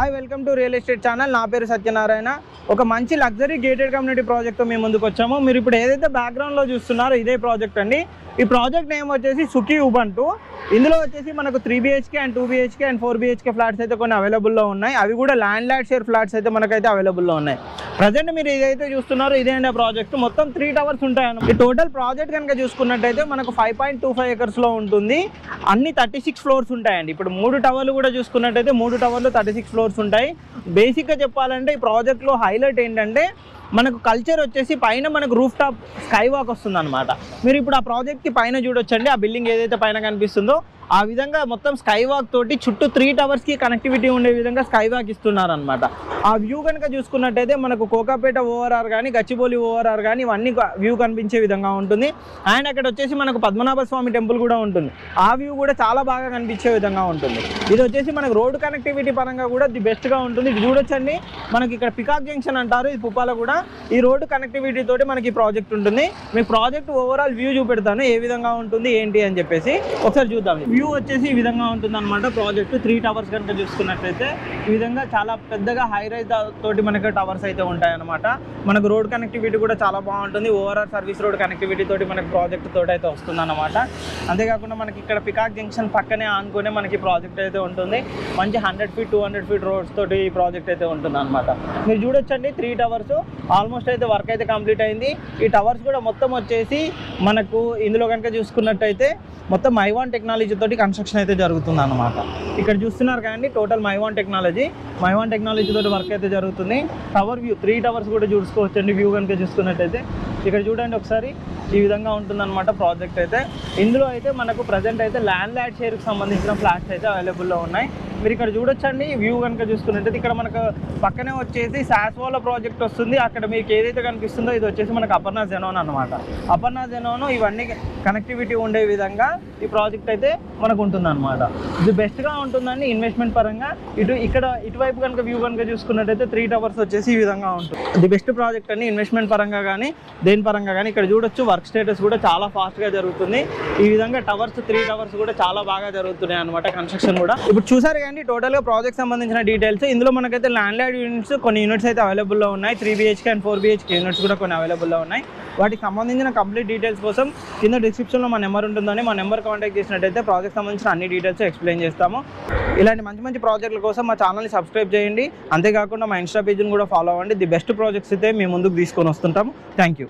Hi welcome to real estate channel ना पेరు సత్యనారాయణ ఒక మంచి లగ్జరీ గేటెడ్ కమ్యూనిటీ ప్రాజెక్ట్ తో మేము ముందుకు వచ్చాము। మీరు ఇప్పుడు ఏదైతే బ్యాక్గ్రౌండ్ లో చూస్తున్నారో ఇదే ప్రాజెక్ట్ అండి। ఈ ప్రాజెక్ట్ నేమ్ వచ్చేసి సుఖీ ఉబంటు। ఇందులో వచ్చేసి మనకు 3 BHK and 2 BHK and 4 BHK flats అయితే కొన్ని అవైలబుల్ లో ఉన్నాయి। అవి కూడా ల్యాండ్ షేర్ ఫ్లాట్స్ అయితే మనకైతే అవైలబుల్ లో ఉన్నాయి। ప్రజెంట్ మీరు ఏదైతే చూస్తున్నారో ఇదే అండి ప్రాజెక్ట్। మొత్తం 3 టవర్స్ ఉంటాయి అన్నమాట। ఈ టోటల్ ప్రాజెక్ట్ కనుక చూసుకున్నట్టయితే మనకు 5.25 ఎకర్స్ లో ఉంటుంది। అన్ని 36 ఫ్లోర్స్ ఉంటాయండి। ఇప్పుడు 3 టవర్లు కూడా చూసుకున్నట్టయితే 3 టవర్లు 36 ఫ్లోర్స్ ఉంటాయి। బేసిక్ గా చెప్పాలంటే ఈ ప్రాజెక్ట్ లో హైలైట్ ఏంటంటే మనకు కల్చర్ వచ్చేసి పైన మనకు రూఫ్ టాప్ స్కై వాక్ వస్తుంది అనమాట। మీరు ఇప్పుడు ఆ ప్రాజెక్ట్ కి పైన చూడొచ్చండి, ఆ బిల్డింగ్ ఏదైతే పైన కనిపిస్తుందో ఆ విధంగా మొత్తం స్కై వాక్ తోటి చుట్టూ 3 టవర్స్ కి కనెక్టివిటీ ఉండే విధంగా స్కై వాక్ ఇస్తున్నారు అనమాట। ఆ వ్యూ కనుక చూసుకున్నట్టయితే మనకు కోకాపేట ఓఆర్ఆర్ కానీ గచ్చిబౌలి ఓఆర్ఆర్ కానీ ఇవన్నీ వ్యూ కనిపించే విధంగా ఉంటుంది। అండ్ అక్కడ వచ్చేసి మనకు పద్మనాభ స్వామి టెంపుల్ కూడా ఉంటుంది, ఆ వ్యూ కూడా చాలా బాగా కనిపించే విధంగా ఉంటుంది। ఇది వచ్చేసి మనకు రోడ్ కనెక్టివిటీ పరంగా కూడా ది బెస్ట్ గా ఉంటుంది। ఇది చూడొచ్చండి, మనకి ఇక్కడ పికాక్ జంక్షన్ అంటారు, ఇది పుప్పాల కూడా ఈ రోడ్డు కనెక్టివిటీ తోటి మనకి ప్రాజెక్ట్ ఉంటుంది। మీకు ప్రాజెక్ట్ ఓవరాల్ వ్యూ చూపెడతాను ఏ విధంగా ఉంటుంది ఏంటి అని చెప్పేసి ఒకసారి చూద్దాం। వ్యూ వచ్చేసి ఈ విధంగా ఉంటుంది అనమాట। ప్రాజెక్ట్ 3 టవర్స్ కనుక చూసుకున్నట్లయితే ఈ విధంగా చాలా పెద్దగా హై రైజ్ తోటి మనకి టవర్స్ అయితే ఉంటాయి అనమాట। మనకు రోడ్ కనెక్టివిటీ కూడా చాలా బాగుంటుంది। ఓవరాల్ సర్వీస్ రోడ్ కనెక్టివిటీ తోటి మనకి ప్రాజెక్ట్ తోటి అయితే వస్తుంది అనమాట। అంతేకాకుండా మనకి ఇక్కడ పికాక్ జంక్షన్ పక్కనే ఆనుకునే మనకి ప్రాజెక్ట్ అయితే ఉంటుంది। మంచి 100 ఫీట్ 200 ఫీట్ రోడ్స్ తోటి ఈ ప్రాజెక్ట్ అయితే ఉంటుంది అనమాట। మీరు చూడొచ్చండి 3 టవర్స్ ఆల్మోస్ట్ అయితే వర్క్ అయితే కంప్లీట్ అయింది। ఈ టవర్స్ కూడా మొత్తం వచ్చేసి మనకు ఇందులో కనుక చూసుకున్నట్టయితే మొత్తం మైవాన్ టెక్నాలజీ తోటి కన్స్ట్రక్షన్ అయితే జరుగుతుంది అనమాట। ఇక్కడ చూస్తున్నారు కదండి, టోటల్ మైవాన్ టెక్నాలజీ తోటి వర్క్ అయితే జరుగుతుంది। టవర్ వ్యూ 3 టవర్స్ కూడా చూసుకోవచ్చండి। వ్యూ కనుక చూసుకున్నట్టయితే ఇక్కడ చూడండి ఒకసారి ఈ విధంగా ఉంటుందన్నమాట ప్రాజెక్ట్ అయితే। ఇందులో అయితే మనకు ప్రజెంట్ అయితే ల్యాండ్ షేర్కి సంబంధించిన ఫ్లాట్స్ అయితే అవైలబుల్లో ఉన్నాయి। మీరు ఇక్కడ చూడొచ్చండి వ్యూ కనుక చూసుకున్నట్టయితే ఇక్కడ మనకు పక్కనే వచ్చేసి సాస్వాల ప్రాజెక్ట్ వస్తుంది। అక్కడ మీకు ఏదైతే కనిపిస్తుందో ఇది వచ్చేసి మనకు అపర్ణ జెనోన్ అనమాట। అపర్ణ జెనోన్ ఇవన్నీ కనెక్టివిటీ ఉండే విధంగా ఈ ప్రాజెక్ట్ అయితే మనకు ఉంటుంది అనమాట। ఇది బెస్ట్గా ఉంటుందండి ఇన్వెస్ట్మెంట్ పరంగా। ఇటువైపు కనుక వ్యూ కనుక చూసుకున్నట్టయితే 3 టవర్స్ వచ్చేసి ఈ విధంగా ఉంటుంది। ఇది బెస్ట్ ప్రాజెక్ట్ అండి ఇన్వెస్ట్మెంట్ పరంగా కానీ దేని పరంగా కానీ। ఇక్కడ చూడొచ్చు వర్క్ స్టేటస్ కూడా చాలా ఫాస్ట్గా జరుగుతుంది। ఈ విధంగా 3 టవర్స్ కూడా చాలా బాగా జరుగుతున్నాయి అనమాట కన్స్ట్రక్షన్ కూడా। ఇప్పుడు చూసారు కానీ టోటల్గా ప్రాజెక్ట్ సంబంధించిన డీటెయిల్స్ ఇందులో మనకైతే ల్యాండ్ యూనిట్స్ కొన్ని యూనిట్స్ అయితే అవైలబుల్లో ఉన్నాయి। 3 BHK అండ్ 4 BHK యూనిట్స్ కూడా కొన్ని అవైలబుల్లో ఉన్నాయి। వాటికి సంబంధించిన కంప్లీట్ డీటెయిల్స్ కోసం కింద డిస్క్రిప్షన్లో మా నెంబర్ ఉంటుందని మా నెంబర్ కాంటాక్ట్ చేసినట్టయితే ప్రాజెక్ట్ సంబంధించిన అన్ని డీటెయిల్స్ ఎక్స్ప్లెయిన్ చేస్తాము। ఇలాంటి మంచి మంచి ప్రాజెక్టుల కోసం మా ఛానల్ని సబ్స్క్రైబ్ చేయండి। అంతేకాకుండా మా ఇన్స్టా పేజ్ని కూడా ఫాలో అవ్వండి। ది బెస్ట్ ప్రాజెక్ట్స్ అయితే మేము ముందుకు తీసుకొని వస్తుంటాము। Thank you.